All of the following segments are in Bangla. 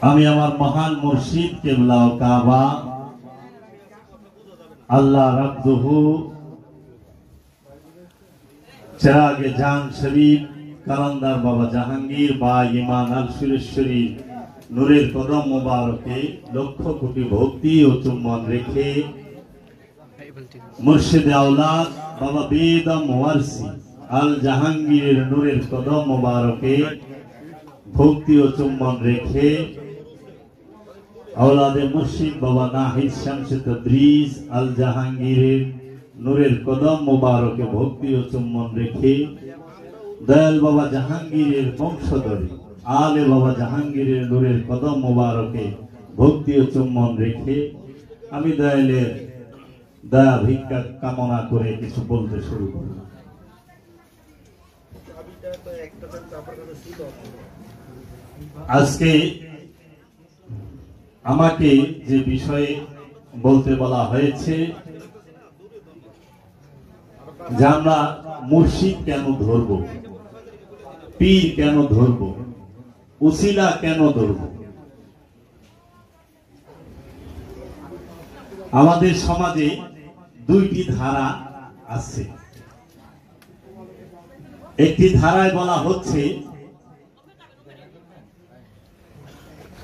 আমি আমার মহান মুর্শিদ কিবলা ও কাবা আল্লাহ রাব্দুহু চেরাগে জান শরীফ কালান্দার বাবা জাহাঙ্গীর বা ইমান আল সুরেশ্বরী নূরের কদম মোবারকে লক্ষ কোটি ভক্তি ও চুম্বন রেখে মুর্শিদে আওলাদ বাবা বেদম ওয়ারসি আল জাহাঙ্গীরের নূরের কদম মোবারকে ভক্তি ও চুম্বন রেখে আওলাদে মুর্শিদ বাবা নাহিদ শামসে তবরিজ আল জাহাঙ্গীরের নূরের কদম মোবারকে ভক্তি ও চুম্বন রেখে দয়াল বাবা জাহাঙ্গীরের বংশধরী আলে বাবা জাহাঙ্গীরের নূরের কদম মোবারকে ভক্তি ও চুম্বন রেখে আমি দয়ালের দয়া ভিক্ষা কামনা করে কিছু বলতে শুরু করলাম। আজকে আমাকে যে বিষয়ে বলতে বলা হয়েছে যে আমরা মুর্শিদ কেন ধরব, পীর কেন ধরব, উসিলা কেন ধরব। আমাদের সমাজে দুইটি ধারা আছে। একটি ধারায় বলা হচ্ছে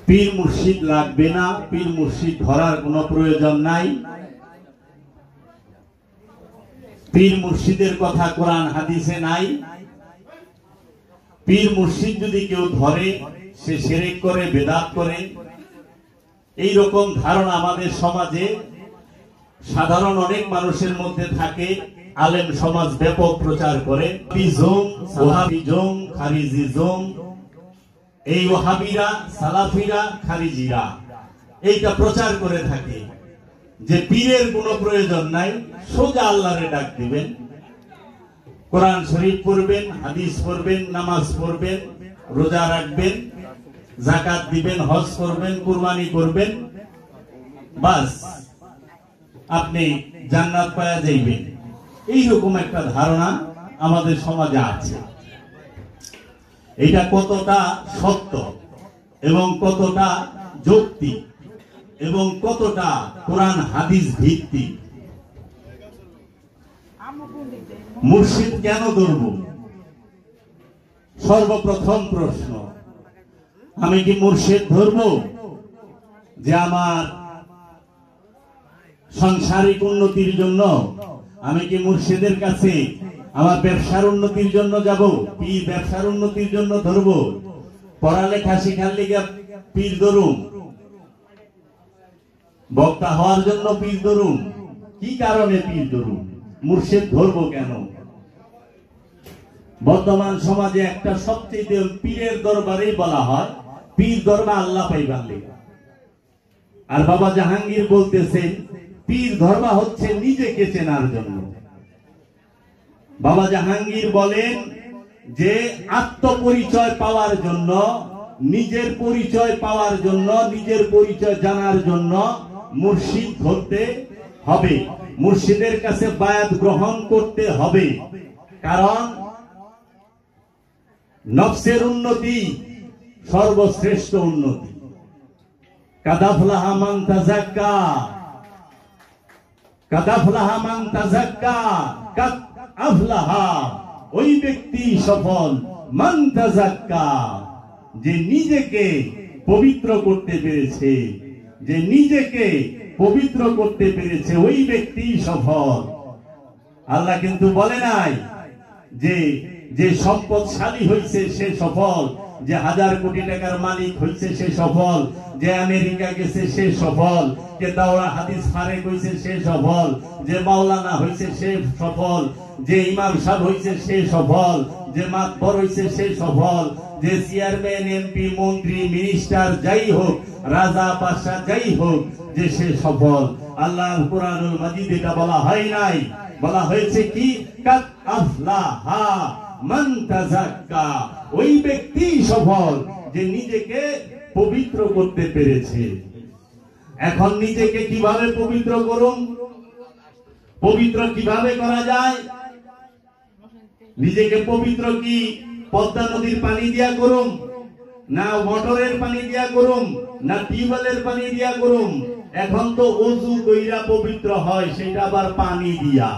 পীর মুর্শিদ লাগবে না, পীর মুর্শিদ ধরার কোনো প্রয়োজন নাই, পীর মুর্শিদের কথা কোরআন হাদিসে নাই, পীর মুর্শিদ যদি কেউ ধরে সে শিরক করে, বেদাত করে। এই রকম ধারণা আমাদের সমাজে সাধারণ অনেক মানুষের মধ্যে থাকে। আলেম সমাজ ব্যাপক প্রচার করে খারিজিজম, এই ওয়াহাবিরা, সালাফিরা, খারিজিরা এইটা প্রচার করে থাকে যে পীরের কোনো প্রয়োজন নাই, সোজা আল্লাহরে ডাক দিবেন, কোরআন শরীফ পড়বেন, হাদিস পড়বেন, নামাজ পড়বেন, রোজা রাখবেন, যাকাত দিবেন, হজ করবেন, কুরবানি করবেন, বাস আপনি জান্নাত পাওয়া যাইবেন। এইরকম একটা ধারণা আমাদের সমাজে আছে। এটা কতটা সত্য এবং কতটা যৌক্তিক এবং কতটা কোরআন হাদিস ভিত্তিক। মুর্শিদ কেন ধরব? সর্বপ্রথম প্রশ্ন, আমি কি মুর্শিদ ধরব যে আমার সাংসারিক উন্নতির জন্য? আমি কি মুর্শিদের কাছে আমার ব্যবসার উন্নতির জন্য যাব? পীর ব্যবসার উন্নতির জন্য ধরব? পড়ালেখা শিখার লিগে পীর ধরুম? বক্তা হওয়ার জন্য পীর ধরুম? কি কারণে পীর ধরুম? মুর্শিদ ধরব কেন? বর্তমান সমাজে একটা সবচেয়ে পীরের দরবারেই বলা হয় পীর দরবার আল্লাহ পাইবার লিগে। আর বাবা জাহাঙ্গীর বলতেছেন পীর ধর্মা হচ্ছে নিজেকে চেনার জন্য। বাবা জাহাঙ্গীর বলেন যে আত্মপরিচয় পাওয়ার জন্য, নিজের পরিচয় পাওয়ার জন্য, নিজের পরিচয় জানার জন্য মুর্শিদ ধরতে হবে, মুর্শিদের কাছে বায়াত গ্রহণ করতে হবে। কারণ নফসের উন্নতি সর্বশ্রেষ্ঠ উন্নতি। কাদাফলাহা মান তাযাক্কা, কাদাফলাহা মান তাযাক্কা, কাদ আফলাহা, ওই ব্যক্তি সফল, মান তাযাক্কা, যে নিজেকে পবিত্র করতে পেরেছে, যে নিজেকে পবিত্র করতে পেরেছে, ওই ব্যক্তি সফল। আল্লাহ কিন্তু বলে নাই যে যে সম্পদশালী হয়েছে সে সফল, যে 1000 কোটি টাকার মালিক হয়েছে সে সফল, যে আমেরিকা গেছে সে সফল, যে দাওরা হাদিস ফারেক হয়েছে সে সফল, যে মাওলানা হয়েছে সে সফল, যে ইমাম সাহেব হয়েছে সে সফল, যে মাতবর হয়েছে সে সফল, যে চেয়ারম্যান, এমপি, মন্ত্রী, মিনিস্টার যাই হোক, রাজা বাদশা যাই হোক, যে সে সফল। আল্লাহর কুরআনুল মাজিদ এটা বলা হয় নাই, বলা হয়েছে কি কাদ আফলাহা মান তাযাক্কা, ওই ব্যক্তি সফল যে নিজেকে পবিত্র করতে পেরেছে। এখন নিজেকে কিভাবে পবিত্র করুন? পবিত্র কিভাবে করা যায়? নিজেকে পবিত্র কি পদ্মা নদীর পানি দিয়া করুন? না মোটরের পানি দিয়া করুম, না টিউবওয়েলের পানি দিয়া করুম, এখন তো অজু কইরা পবিত্র হয়, সেটা আবার পানি দিয়া।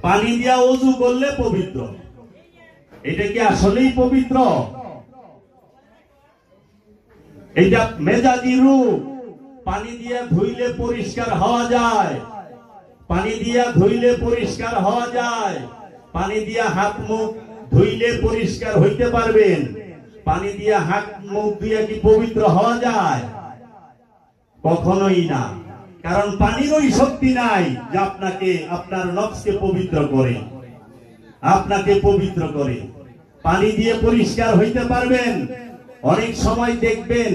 পানি দিয়া অজু করলে পবিত্র। এটা কি আসলেই পবিত্র? এটা মেজাজি রূপ। পানি দিয়া ধুইলে পরিষ্কার হওয়া যায়, পানি দিয়া ধুইলে পরিষ্কার হওয়া যায়, পানি দিয়া হাত মুখ ধুইলে পরিষ্কার হইতে পারবেন। পানি দিয়া হাত মুখ দিয়া কি পবিত্র হওয়া যায়? কখনোই না। কারণ পানির ওই শক্তি নাই যে আপনাকে আপনার নফসকে পবিত্র করে, আপনাকে পবিত্র করে। পানি দিয়ে পরিষ্কার হইতে পারবেন। অনেক সময় দেখবেন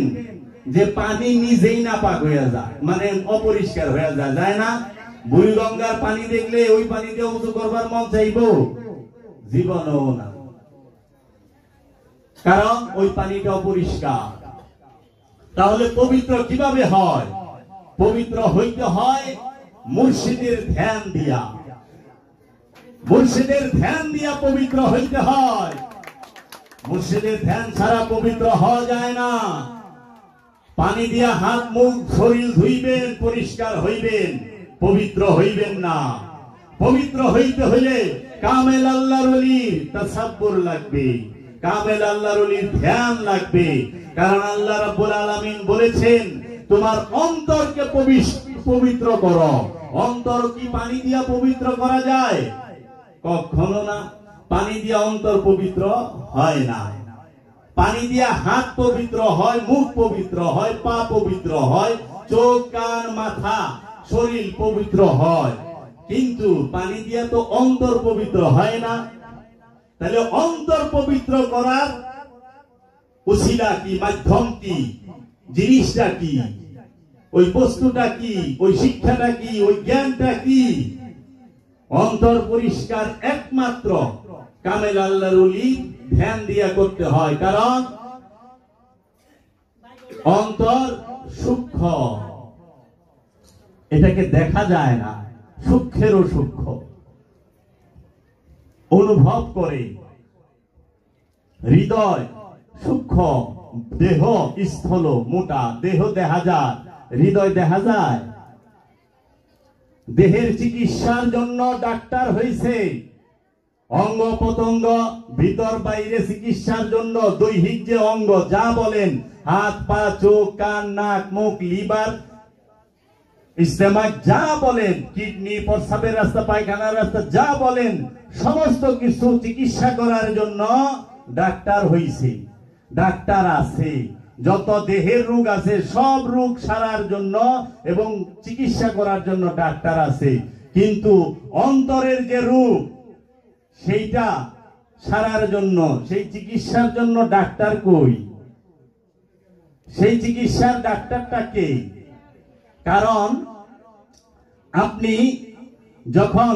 যে পানি নিজেই নাপাক হয়ে যায়, মানে অপরিষ্কার হয়ে যায়, যায় না? বুড়িগঙ্গার পানি দেখলে ওই পানি দিয়ে উজু করবার মন চাইব? জীবনও না, কারণ ওই পানিটা অপরিষ্কার। তাহলে পবিত্র কিভাবে হয়? পবিত্র হইতে হয় মুর্শিদের ধ্যান দিয়া। মুর্শিদের ধ্যান দিয়া পবিত্র হইতে হয়। মুর্শিদের ধ্যান ছাড়া পবিত্র হওয়া যায় না। পানি দিয়া হাত মুখ শরীর ধুইবেন, পরিষ্কার হইবেন, পবিত্র হইবেন না। পবিত্র হইতে হইলে কামেল আল্লাহর ওলির তাসাব্বুর লাগবে, কামেল আল্লাহর ওলির ধ্যান লাগবে। কারণ আল্লাহ রাব্বুল আলামিন বলেছেন, তোমার অন্তরকে পবিত্র করো। অন্তর কি পানি দিয়া পবিত্র করা যায়? কখনো না। পানি দিয়া অন্তর পবিত্র হয় না। পানি দিয়া হাত পবিত্র হয়, মুখ পবিত্র হয়, পা পবিত্র হয়, চোখ কান মাথা শরীর পবিত্র হয়, কিন্তু পানি দিয়া তো অন্তর পবিত্র হয় না। তাহলে অন্তর পবিত্র করার উসিলা কি, মাধ্যম কি, জিনিসটা কি, ওই বস্তুটা কি, ওই শিক্ষাটা কি, ওই জ্ঞানটা কি? অন্তর পরিষ্কার একমাত্র কামেল আল্লাহর ওলি ধ্যান দিয়া করতে হয়। কারণ অন্তর সূক্ষ্ম, এটাকে দেখা যায় না, সূক্ষ্মেরও সূক্ষ্ম, অনুভব করে। হৃদয় সূক্ষ্ম, দেহ স্থূল মোটা, দেহ দেখা যায়, হৃদয় দেখা যায়। দেহের চিকিৎসার জন্য ডাক্তার হইছে, অঙ্গ প্রত্যঙ্গ ভিতর বাইরে চিকিৎসার জন্য দৈহিক যে অঙ্গ যা বলেন, হাত পা চোখ কান নাক মুখ লিভার স্টোমাক যা বলেন, কিডনি প্রস্রাবের রাস্তা পায়খানার রাস্তা যা বলেন, সমস্ত কিছু চিকিৎসা করার জন্য ডাক্তার হইছে, ডাক্তার আছে। যত দেহের রোগ আছে সব রোগ সারার জন্য এবং চিকিৎসা করার জন্য ডাক্তার আছে। কিন্তু অন্তরের যে রোগ সেইটা সারার জন্য, সেই চিকিৎসার জন্য ডাক্তার কই? সেই চিকিৎসার ডাক্তারটা কে? কারণ আপনি যখন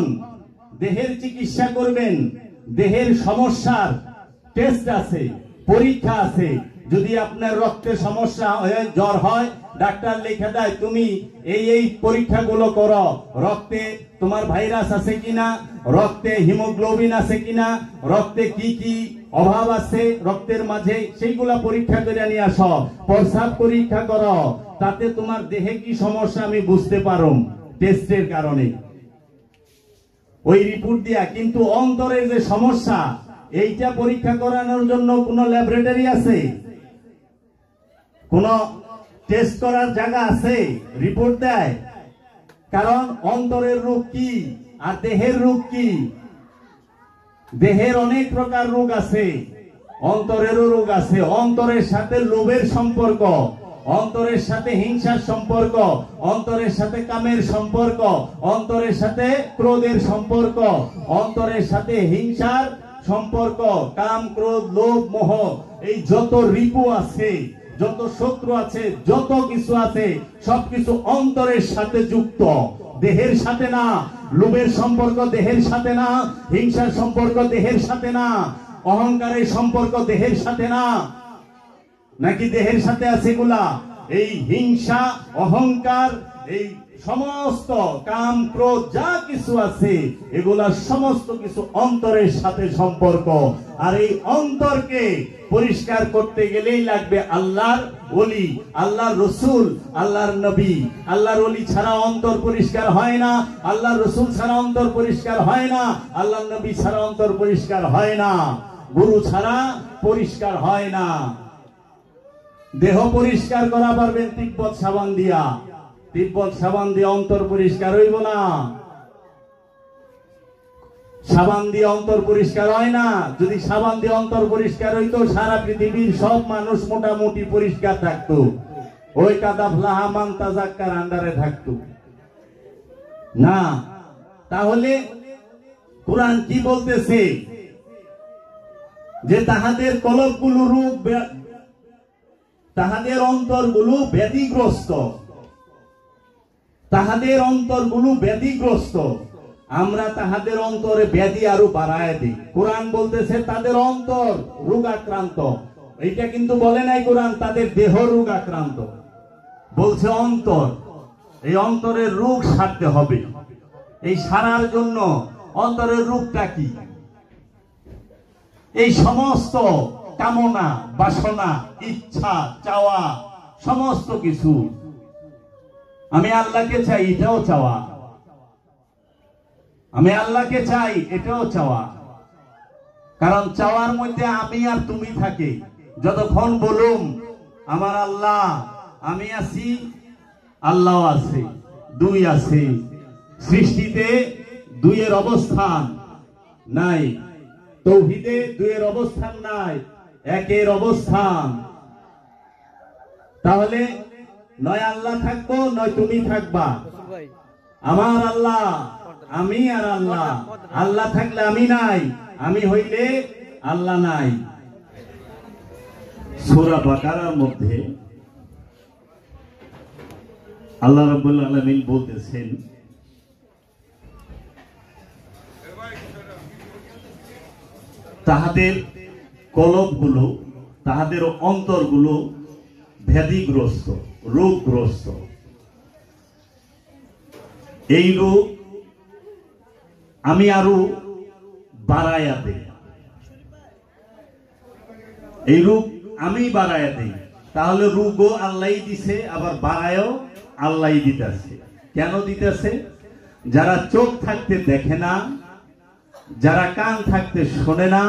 দেহের চিকিৎসা করবেন, দেহের সমস্যার টেস্ট আছে, পরীক্ষা আছে। যদি আপনার রক্তে সমস্যা হয়, জ্বর হয়, ডাক্তার লিখে দেয় তুমি এই পরীক্ষাগুলো করো। রক্তে তোমার ভাইরাস আছে কিনা, রক্তে হিমোগ্লোবিন আছে কিনা, রক্তে কি কি অভাব আছে রক্তের মাঝে, সেইগুলা পরীক্ষা করে নিয়ে আসো। প্রস্রাব পরীক্ষা করো, তাতে তোমার দেহে কি সমস্যা আমি বুঝতে পারো টেস্টের কারণে, ওই রিপোর্ট দিয়া। কিন্তু অন্তরের যে সমস্যা, এইটা পরীক্ষা করানোর জন্য কোন ল্যাবরেটরি আছে, কোন টেস্ট করার জায়গা আছে? রিপোর্ট দেয়। কারণ অন্তরের রোগ কি আর দেহের রোগ কি? দেহের অনেক প্রকার রোগ আছে, অন্তরেরও রোগ আছে। অন্তরের সাথে লোভের সম্পর্ক, অন্তরের সাথে হিংসার সম্পর্ক, অন্তরের সাথে কামের সম্পর্ক, অন্তরের সাথে ক্রোধের সম্পর্ক, অন্তরের সাথে হিংসার সম্পর্ক, কাম ক্রোধ লোভ মোহ, এই যত রিপু আছে, যত শত্রু আছে, যত কিছু আছে, সবকিছু অন্তরের সাথে যুক্ত, দেহের সাথে না। লোভের সম্পর্ক দেহের সাথে না, হিংসার সম্পর্ক দেহের সাথে না, অহংকারের সম্পর্ক দেহের সাথে না। নাকি দেহের সাথে আছে এগুলা? এই হিংসা অহংকার এই সমস্ত কাম ক্রোধ যা কিছু আছে এগুলা সমস্ত কিছু অন্তরের সাথে সম্পর্ক। আর এই অন্তরকে পরিষ্কার করতে গেলেই লাগবে আল্লাহর ওলি, আল্লাহর রসুল, আল্লাহর নবী। আল্লাহর ওলি ছাড়া অন্তর পরিষ্কার হয় না, আল্লাহর রসুল ছাড়া অন্তর পরিষ্কার হয় না, আল্লাহর নবী ছাড়া অন্তর পরিষ্কার হয় না, গুরু ছাড়া পরিষ্কার হয় না। দেহ পরিষ্কার করা পারবেন তিব্বত সাবান দিয়া, তিব্বত সাবান দিয়ে অন্তর পরিষ্কার হইব না। সাবান দিয়ে অন্তর পরিষ্কার হয় না। যদি সাবান দিয়ে অন্তর পরিষ্কার হইতো সারা পৃথিবীর সব মানুষ মোটামুটি পরিষ্কার থাকতো, ওই কাদাফলাহা মান তাযাক্কার আন্ডারে থাকতো না। তাহলে কোরআন কি বলতেছে? যে তাহাদের কলবগুলো রূপ, তাহাদের অন্তরগুলো ব্যাধিগ্রস্ত, তাহাদের অন্তরগুলো ব্যাধিগ্রস্ত। আমরা তাহাদের অন্তরে ব্যাধি আরো বাড়ায় দিই। কোরআন বলতেছে তাদের অন্তর রোগাক্রান্ত। এইটা কিন্তু বলে নাই কোরআন তাদের দেহ রোগ আক্রান্ত, বলছে অন্তর। এই অন্তরের রোগ সারতে হবে। এই সারার জন্য অন্তরের রোগটা কি? এই সমস্ত কামনা, বাসনা, ইচ্ছা, চাওয়া, সমস্ত কিছু আমি আল্লাহকে চাই, এটাও চাওয়া। আমি আল্লাহকে চাই, এটাও চাওয়া। কারণ চাওয়ার মধ্যে আমি আর তুমি থাকে। যতক্ষণ বলুম আমার আল্লাহ, আমি আছি, আল্লাহ আছে, দুই আছে। সৃষ্টিতে দুইয়ের অবস্থান নাই, তাওহীদে দুইয়ের অবস্থান নাই, একের অবস্থান। তাহলে নয় আল্লাহ থাকবো, নয় তুমি থাকবা। আমার আল্লাহ, আমি আর আল্লাহ। আল্লাহ থাকলে আমি নাই, আমি হইলে আল্লাহ নাই। সূরা বাকারার মধ্যে আল্লাহ রাব্বুল আলামিন বলতেছেন, তাহাদের কলবগুলো, তাহাদের অন্তরগুলো ব্যাধিগ্রস্ত, রোগগ্রস্ত। এই রোগ আমি আরো বাড়াইয়া দেই, এই রোগ আমি বাড়াইয়া দেই। তাহলে রোগও আল্লাহ দিছে, আবার বাড়ায়ও আল্লাহ দিতেছে। কেন দিতেছে? যারা চোখ থাকতে দেখে না, যারা কান থাকতে শোনে না,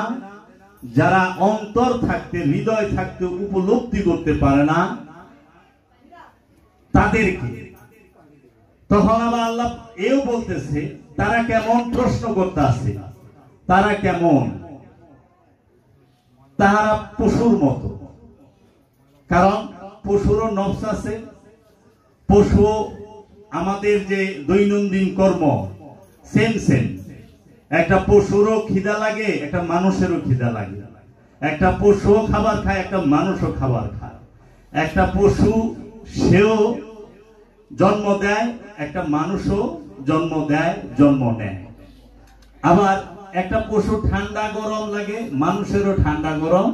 যারা অন্তর থাকতে, হৃদয় থাকতে উপলব্ধি করতে পারে না, তাদেরকে। তখন আবার আল্লাহ এও বলতেছে তারা কেমন, প্রশ্ন করতে আছে, তারা কেমন? তারা পশুর মতো। কারণ পশুরও নফস আছে, পশু আমাদের যে দৈনন্দিন কর্ম সেম সেম। একটা পশুরও খিদা লাগে, একটা মানুষেরও খিদা লাগে। একটা পশুও খাবার খায়, একটা মানুষও খাবার খায়। একটা পশু সেও জন্ম দেয়, একটা মানুষও জন্ম দেয়, জন্ম নেয়। আবার একটা পশু ঠান্ডা গরম লাগে, মানুষেরও ঠান্ডা গরম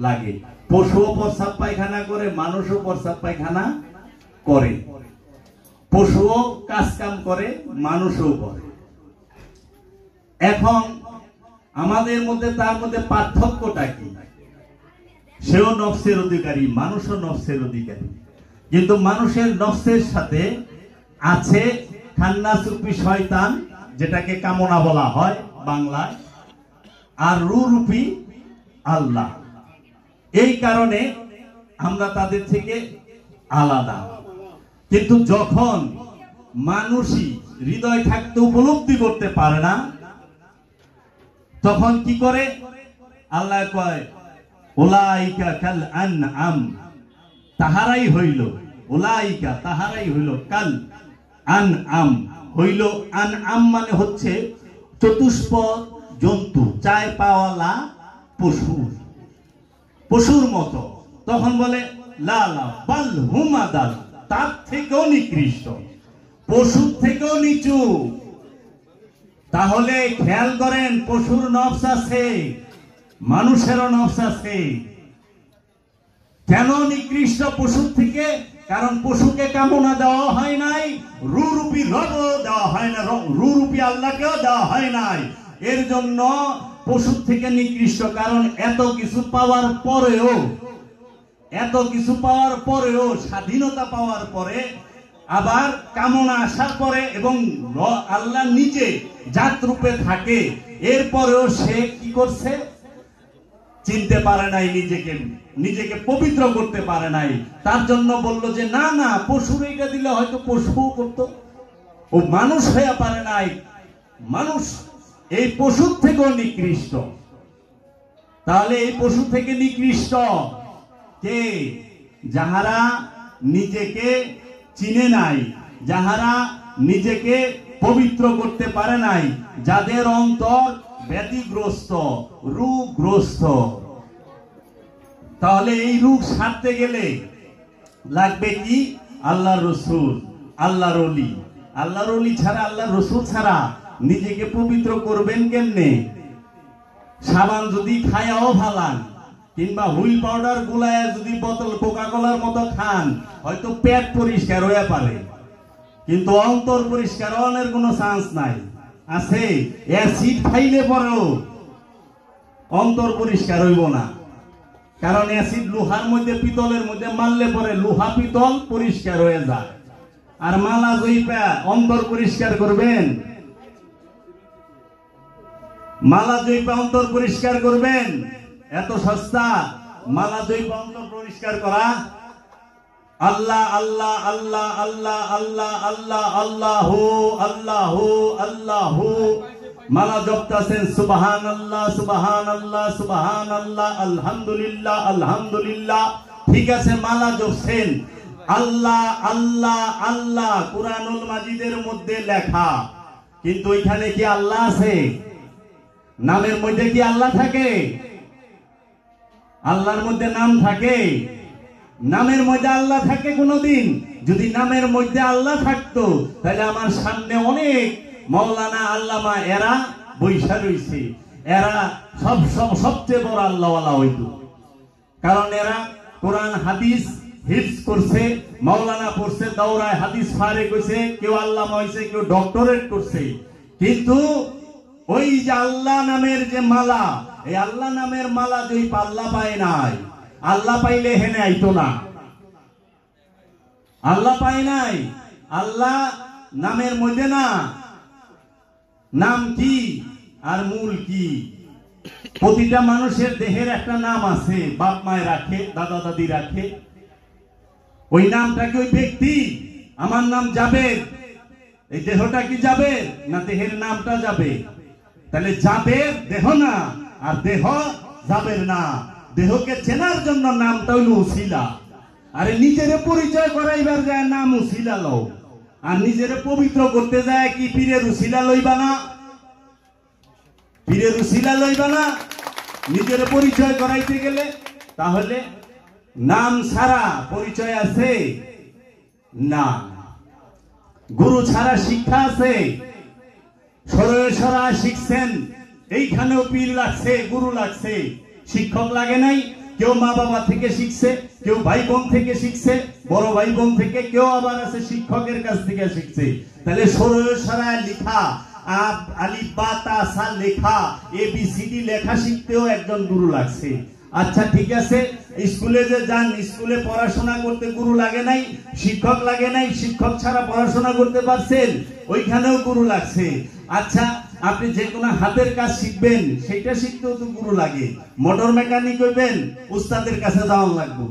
লাগে। পশুও প্রস্রাব পায়খানা করে, মানুষও প্রস্রাব পায়খানা করে। পশুও কাজ কাম করে, মানুষও করে। এখন আমাদের মধ্যে, তার মধ্যে পার্থক্যটা কি? সেও নফসের অধিকারী, মানুষও নফসের অধিকারী। কিন্তু মানুষের নফসের সাথে আছে খান্নাসরূপী শয়তান, যেটাকে কামনা বলা হয় বাংলায়, আর রূপী আল্লাহ। এই কারণে আমরা তাদের থেকে আলাদা। কিন্তু যখন মানুষই হৃদয় থাকতে উপলব্ধি করতে পারে না, তখন কি করে? আল্লাহ কয় উলাইকা কাল আনআম, তাহারাই হইল, উলাইকা তাহারাই হইল, কাল আনআম হইল। আনআম মানে হচ্ছে চতুষ্পদ জন্তু, চার পাওয়ালা পশু, পশুর মতো। তখন বলে লা লা বাল হুম আদাল, তার থেকেও নিকৃষ্ট, পশুর থেকেও নিচু। তাহলে খেয়াল করেন, পশুর নফস আছে, মানুষেরও নফস আছে। কেন নিকৃষ্ট পশুর থেকে? কারণ পশুকে কামনা দেওয়া হয় নাই, রূপী রব দেওয়া হয় না, রূপী আল্লাহকেও দেওয়া হয় নাই। এর জন্য পশুর থেকে নিকৃষ্ট। কারণ এত কিছু পাওয়ার পরেও স্বাধীনতা পাওয়ার পরে আবার কামনা আসার পরে এবং আল্লাহ নিজে জাত রূপে থাকে, এরপরেও সে কি করছে? চিনতে পারে নাই, নিজেকে পবিত্র করতে পারে নাই। তার জন্য বলল যে না না, পশুর এটা দিলে হয়তো পশুও করতো। ও মানুষ হয়ে পারে নাই, মানুষ এই পশুর থেকেও নিকৃষ্ট। তাহলে এই পশু থেকে নিকৃষ্ট কে? যাহারা নিজেকে চিনে নাই, যাহারা নিজেকে পবিত্র করতে পারে নাই, যাদের অন্তর ব্যাধিগ্রস্ত, রোগগ্রস্ত। তাহলে এই রোগ সারতে গেলে লাগবে কি? আল্লাহর রসুল, আল্লাহর ওলি। আল্লাহর ওলি ছাড়া, আল্লাহর রসুল ছাড়া নিজেকে পবিত্র করবেন কেমনে? সাবান যদি খায়াও ফালান কিংবা হুইল পাউডার গুলায় যদি বোতল কোকা কোলার মতো খান, হয়তো পেট পরিষ্কার হয়ে পারে, কিন্তু অন্তর পরিষ্কার হওয়ার কোনো চান্স নাই। আছে? অ্যাসিড খাইলে পরেও অন্তর পরিষ্কার হইব না। কারণ অ্যাসিড লোহার মধ্যে, পিতলের মধ্যে মারলে পরে লোহা পিতল পরিষ্কার হয়ে যায়। আর মালা জইপা অন্তর পরিষ্কার করবেন? মালা জইপা অন্তর পরিষ্কার করবেন? এত সস্তা মালা জইপা অন্তর পরিষ্কার করা? আল্লাহ আল্লাহ আল্লাহ আল্লাহ আল্লাহ আল্লাহ আল্লাহু আল্লাহু আল্লাহু মালা জপতাছেন, সুবহানাল্লাহ সুবহানাল্লাহ সুবহানাল্লাহ, আলহামদুলিল্লাহ আলহামদুলিল্লাহ। ঠিক আছে, মালা জপছেন, আল্লাহ আল্লাহ আল্লাহ কুরআনুল মাজিদের মধ্যে লেখা, কিন্তু এখানে কি আল্লাহ আছে? নামের মধ্যে কি আল্লাহ থাকে? আল্লাহর মধ্যে নাম থাকে? নামের মধ্যে আল্লাহ থাকে কোনদিন? যদি নামের মধ্যে আল্লাহ থাকতো তাহলে আমার সামনে অনেক মাওলানা আল্লামা এরা বৈশা রইছে, এরা সবচেয়ে বড় আল্লাহওয়ালা হইতো। কারণ এরা কোরআন হাদিস হিফজ করছে, মাওলানা পড়ছে, দাওরায় হাদিস ফারে কইছে, কেউ আল্লামা হইছে, কেউ ডক্টরেট করছে। কিন্তু ওই যে আল্লাহ নামের যে মালা, এই আল্লাহ নামের মালা যদি আল্লাহ পায় নাই, আল্লাহ পাইলে হেনে আইতো না। আল্লাহ পায় নাই, আল্লাহ নামের মধ্যে না। নাম কি আর মূল কি? প্রতিটা মানুষের দেহের একটা নাম আছে, বাপ মায় রাখে, দাদা দাদি রাখে। ওই নামটা কি ওই ব্যক্তি? আমার নাম জাবের, এই দেহটা কি জাবের না দেহের নামটা যাবে? তাহলে জাবের দেহ না, আর দেহ জাবের না। দেহকে চেনার জন্য নামটা হইল উসিলা। আরে নিজেরে পরিচয় করাইবার যায় নাম উসিলা লও, আর নিজেরে পবিত্র করতে যায় কি পীরের উসিলা লইবা না? পীরের উসিলা লইবা না নিজেরে পরিচয় করাইতে গেলে? তাহলে নাম ছাড়া পরিচয় আছে না, গুরু ছাড়া শিক্ষা আছে। সরয়েছড়া শিখছেন, এইখানেও পীর লাগছে, গুরু লাগছে, শিক্ষক লাগে নাই। কেউ মা বাবা থেকে শিখছে, কেউ ভাই বোন থেকে শিখছে, বড় ভাই বোন থেকে, কেউ আবার আছে শিক্ষকের কাছ থেকে শিখছে। তাহলে সরয়েছড়া লেখা, আলিফ বা তা সা লেখা, ABCD লেখা শিখতেও একজন গুরু লাগছে। আচ্ছা ঠিক আছে, স্কুলে যে যান, স্কুলে পড়াশোনা করতে গুরু লাগে নাই, শিক্ষক লাগে নাই, শিক্ষক ছাড়া পড়াশোনা করতে পারছেন, ওইখানেও গুরু লাগছে। আচ্ছা আপনি যে কোনো হাতের কাজ শিখবেন, সেটা শিখতেও তো গুরু লাগে। মোটর মেকানিক হইবেন, উস্তাদের কাছে যাওয়া লাগবে।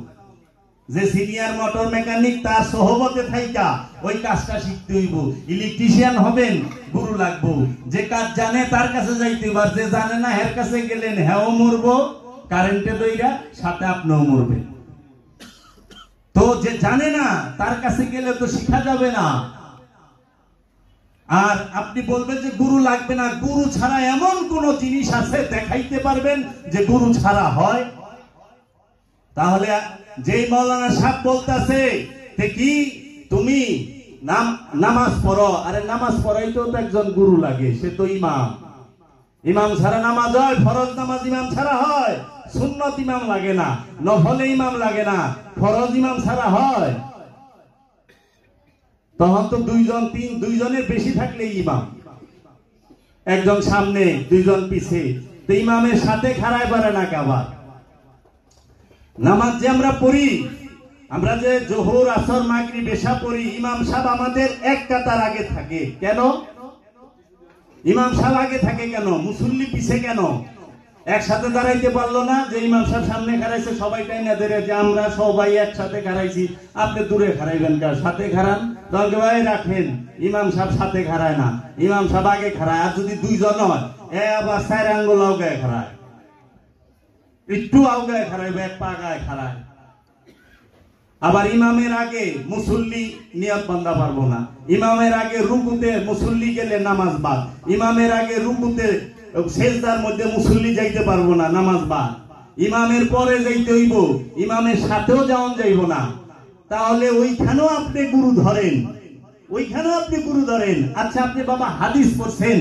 যে সিনিয়র মোটর মেকানিক, তার সহবতে থাইকা ওই কাজটা শিখতে হইব। ইলেকট্রিশিয়ান হবেন, গুরু লাগবো। যে কাজ জানে তার কাছে যাইতে হবে, যে জানে না এর কাছে গেলেন হ্যাঁ মরবো, কারেন্টে দইরা সাথে আপনিও মরবেন। তো যে জানে না তার কাছে গেলে তো শিখা যাবে না। আর আপনি বলবেন যে গুরু লাগবে না, গুরু ছাড়া এমন কোন জিনিস আছে দেখাইতে পারবেন যে গুরু ছাড়া হয়? তাহলে যেই মাওলানা সাহেব বলতাছে কি তুমি নামাজ পড়ো, আরে নামাজ পড়াইতেও তো একজন গুরু লাগে, সে তো ইমাম। ইমাম ছাড়া নামাজ হয়? ফরজ নামাজ ইমাম ছাড়া হয়? সুন্নত ইমাম লাগে না, নফলে ইমাম লাগে না, ফরজ ইমাম ছাড়া হয়? তখন তো দুইজনের বেশি থাকলে ইমাম, একজন সামনে দুইজন পিছে, তো ইমামের সাথে খাড়ায় পারে না কাবার। নামাজ যে আমরা পড়ি, আমরা যে জোহর আসর মাগরিব এশা পড়ি, ইমাম সাহেব আমাদের এক কাতার আগে থাকে কেন? ইমাম সাহেব আগে থাকে কেন? মুসল্লি পিছে কেন? একসাথে দাঁড়াইতে পারলো না যে ইমাম সাহেব সামনে খাড়াইছে, সবাই টাইনা ধরে যে আমরা সবাই একসাথে খাড়াইছি, আপনি দূরে খাড়াইবেন কার সাথে খাড়ান, দলকে ভাই রাখেন। ইমাম সাহেব সাথে খাড়ায় না, ইমাম সাহেব আগে খাড়ায়। আর যদি দুইজন হয়, আবার 4 আঙ্গুল আউগায় খাড়ায়, একটু আউগায় খাড়াইবে, এক পা গায়ে খাড়ায়। আবার ইমামের আগে মুসল্লি নিয়ত বান্ধা পারবো না, ইমামের আগে রুকুতে মুসল্লি গেলে নামাজ বাদ, ইমামের আগে রুকুতে সেজদার মধ্যে মুসল্লি যাইতে পারবো না, নামাজ বাদ। ইমামের পরে যাইতে হইব, ইমামের সাথেও যাওয়া যাইব না। তাহলে ওইখানেও আপনি গুরু ধরেন, ওইখানেও আপনি গুরু ধরেন। আচ্ছা, আপনি বাবা হাদিস পড়ছেন,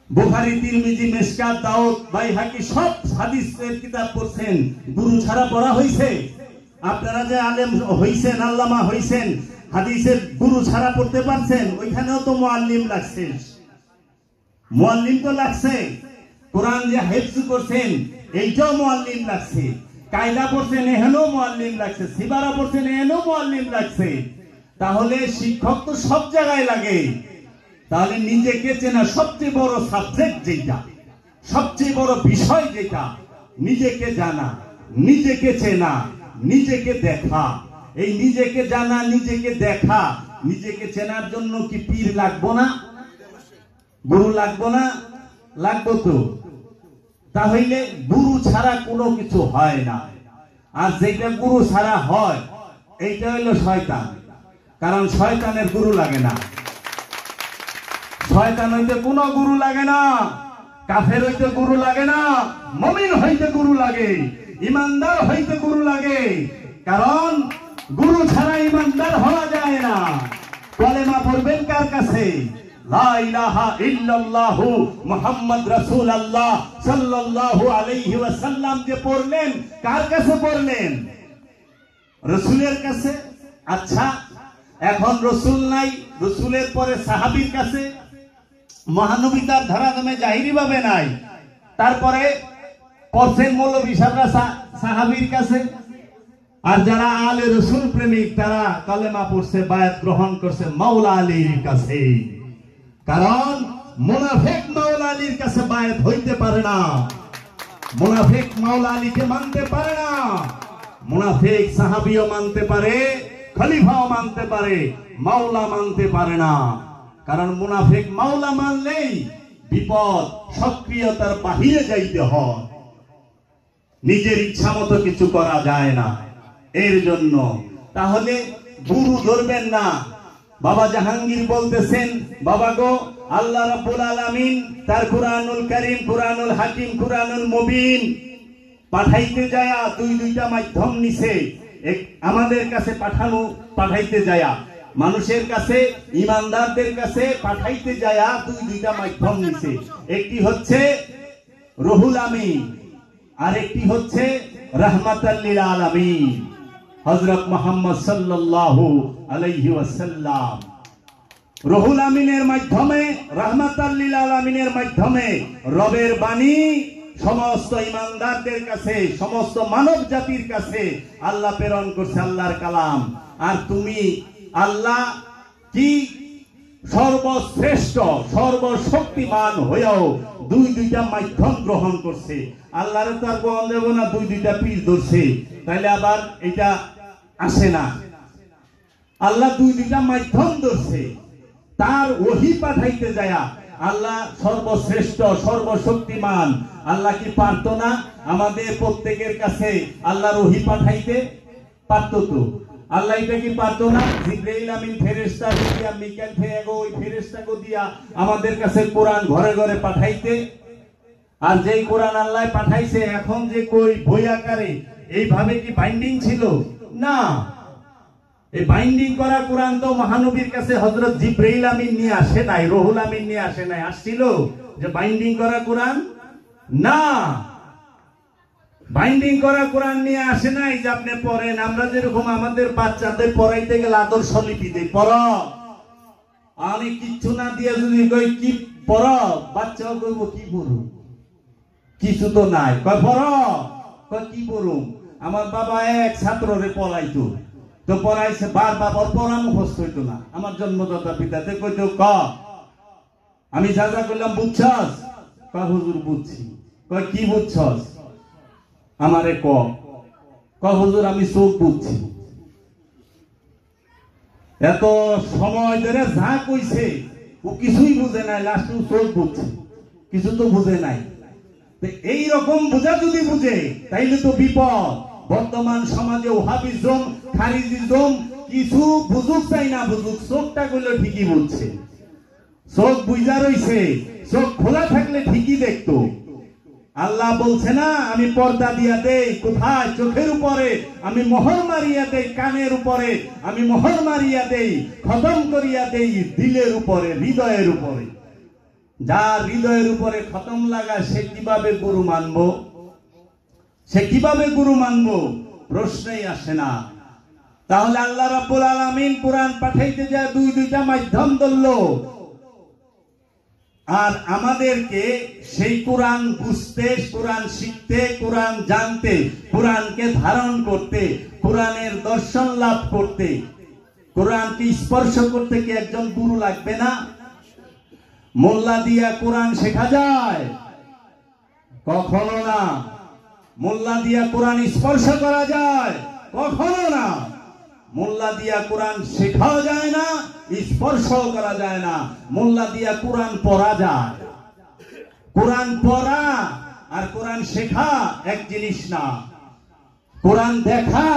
বুখারী, তিরমিজি, মিশকাত, দাউদ, বাইহাকি সব হাদিসের কিতাব পড়ছেন, গুরু ছাড়া পড়া হইছে? আপনারা যে আলেম হইছেন, আল্লামা হইছেন, হাদিসের গুরু ছাড়া পড়তে পারছেন? ওইখানেও তো মুআল্লিম লাগছে, মুআল্লিম তো লাগছে। কোরআন যে হিফজ করছেন, এইটাও মুআল্লিম লাগছে। কায়দা পড়ছেন, এখানেও মুআল্লিম লাগছে। সিবারা পড়ছেন, এখানেও মুআল্লিম লাগছে। তাহলে শিক্ষক তো সব জায়গায় লাগে। তাহলে নিজেকে চেনা সবচেয়ে বড় সাবজেক্ট যেটা, সবচেয়ে বড় বিষয় যেটা, নিজেকে জানা, নিজেকে চেনা, নিজেকে দেখা। এই নিজেকে জানা, নিজেকে দেখা, নিজেকে চেনার জন্য কি পীর লাগবো না? গুরু লাগবো না? লাগবো তো। তাহলে গুরু ছাড়া কোনো কিছু হয় না। আর যেটা গুরু ছাড়া হয়, এইটা হইল শয়তান। কারণ শয়তানের গুরু লাগে না। শয়তান হইতে কোনো গুরু লাগে না, কাফের হইতে গুরু লাগে না, মুমিন হইতে গুরু লাগে, ইমানদার হইতে গুরু লাগে। কারণ গুরু ছাড়া ইমানদার হওয়া যায় না। কলেমা পড়বেন কার কাছে? লা ইলাহা ইল্লাল্লাহু মুহাম্মদ রাসূলুল্লাহ সাল্লাল্লাহু আলাইহি ওয়াসাল্লাম যে পড়লেন, কার কাছে পড়লেন? রাসূলের কাছে। আচ্ছা, এখন রাসূল নাই, রাসূলের পরে সাহাবীর কাছে, মহানবী তার ধরাধামে জাহিরি ভাবে নাই, তারপরে পড়ছেন মৌলভী সাহেবরা সাহাবীর কাছে। আর যারা আলে রাসূল প্রেমিক, তারা কালেমা পড়ছে, বায়াত গ্রহণ করছে মাওলা আলীর কাছে। কারণ মুনাফিক মাওলা আলীর কাছে বায়াত হইতে পারে না, মুনাফিক মাওলা আলীকে মানতে পারে না। মুনাফিক সাহাবীও মানতে পারে, খলিফাও মানতে পারে, মাওলা মানতে পারে না। কারণ মুনাফিক মাওলা মানলেই বিপদ, সক্রিয়তার বাহিরে যাইতে হয়, নিজের ইচ্ছা মতো কিছু করা যায় না। এর জন্য তাহলে গুরু ধরবেন না। বাবা জাহাঙ্গীর বলতেছেন, বাবা গো, আল্লাহ রাব্বুল আলামিন তার কুরআনুল কারীম, কুরআনুল হাকিম, কুরআনুল মুবিন পাঠাইতে যায়া দুইটা মাধ্যম নিছে। আমাদের কাছে পাঠাইতে যায়া, মানুষের কাছে, ইমানদারদের কাছে পাঠাইতে যায়া দুইটা মাধ্যম নিছে। একটি হচ্ছে রুহুল আমিন, আর একটি হচ্ছে রাহমাতাল লিল আলামিন, হযরত মুহাম্মদ সাল্লাল্লাহু আলাইহি ওয়াসাল্লাম। রুহুল আমিনের মাধ্যমে, রাহমাতাল লিল আলামিনের মাধ্যমে রবের বাণী সমস্ত ইমানদারদের কাছে, সমস্ত মানব জাতির কাছে আল্লাহ প্রেরণ করছে, আল্লাহর কালাম। আর তুমি, আল্লাহ কি সর্বশ্রেষ্ঠ, সর্বশক্তিমান হয়েও দুইটা মাধ্যম গ্রহণ করছে। আল্লাহরে তো আর বল দেব না দুইটা পীর ধরছে, তাইলে আবার এটা আসে না। আল্লাহ দুইটা মাধ্যম ধরছে। তার ওহী পাঠাইতে যায়া আল্লাহ সর্বশ্রেষ্ঠ, সর্বশক্তিমান। আল্লাহ কি পারতো না আমাদের প্রত্যেকের কাছে আল্লাহর ওহী পাঠাইতে? পারতো তো। আল্লাহ এটা কি পারতো না জিবরাইল আমিন ফেরেশতা দিয়া, মিকাইল ওই ফেরেশতাকে দিয়া আমাদের কাছে কোরআন ঘরে ঘরে পাঠাইতে? আর যেই কোরআন আল্লাহ পাঠাইছে, এখন যে কই বই আকারে, এইভাবে কি বাইন্ডিং ছিল? না। এই বাইন্ডিং করা কোরআন তো মহানবীর কাছে হযরত জিবরাইল আমিন নিয়ে আসে নাই, রুহুল আমিন নিয়ে আসে নাই। আসছিল যে বাইন্ডিং করা কোরআন? না। বাইন্ডিং করা কোরআন নিয়ে আসে নাই যে আপনি পড়েন। আমরা যেরকম আমাদের বাচ্চাদের পড়াইতে গেলে আদর্শ লিপি দেই, পড়ো, আমি কিচ্ছু না দিয়ে যদি কই কি পড়ো, বাচ্চাও কইব কি পড়ুম, কিছু তো নাই, কয় পড়ো, কয় কি পড়ুম। আমার বাবা এক ছাত্ররে পড়াইতো, তো পড়াইছে বারবার, ওর পড়া মুখস্থ হইতো না। আমার জন্মদাতা পিতাতে কইতো ক, আমি যা যা করলাম বুঝছস, কয় হুজুর বুঝছি। কয় কি বুঝছস, আমারে ক, কয় হুজুর আমি চোখ বুঝছি। এত সময় ধরে যা কইছে ও কিছুই বুঝে নাই, লাস্টে চোখ বুঝছে, কিছু তো বুঝে নাই। এই রকম বোঝা যদি বুঝে তাইলে তো বিপদ। বর্তমান সমাজে ওহাবিজম, খারিজিজম কিছু বুঝুক চাই না বুঝুক, চোখটা করলে ঠিকই বুঝছে, চোখ বুঝা রইছে, চোখ খোলা থাকলে ঠিকই দেখতো। আল্লাহ বলছে না আমি পর্দা দিয়া দেই, কোথায়? চোখের উপরে আমি মোহর মারিয়া দেই, কানের উপরে আমি মোহর মারিয়া দেই, খতম করিয়া দেই দিলের উপরে, হৃদয়ের উপরে। যার হৃদয়ের উপরে খতম লাগা সে কিভাবে গুরু মানবো? সে কিভাবে গুরু মানবো? প্রশ্নই আসে না। তাহলে আল্লাহ রাব্বুল আলামিন কোরআন পাঠাইতে যায় দুইটা মাধ্যম ধরলো, আর আমাদেরকে সেই কোরআন বুঝতে, কোরআন শিখতে, কোরআন জানতে, কোরআনকে ধারণ করতে, কোরআনের দর্শন লাভ করতে, কোরআনকে স্পর্শ করতে কি একজন গুরু লাগবে না? মোল্লা দিয়া কোরআন শেখা যায়? কখনো না। মোল্লা দিয়া কোরআন স্পর্শ করা যায়? কখনো না। মোল্লা দিয়া কোরআন শেখাও যায় না, স্পর্শ করা যায় না। মোল্লা দিয়া কোরআন পড়া যায়। কোরআন পড়া আর কোরআন শেখা এক জিনিস না। কোরআন দেখা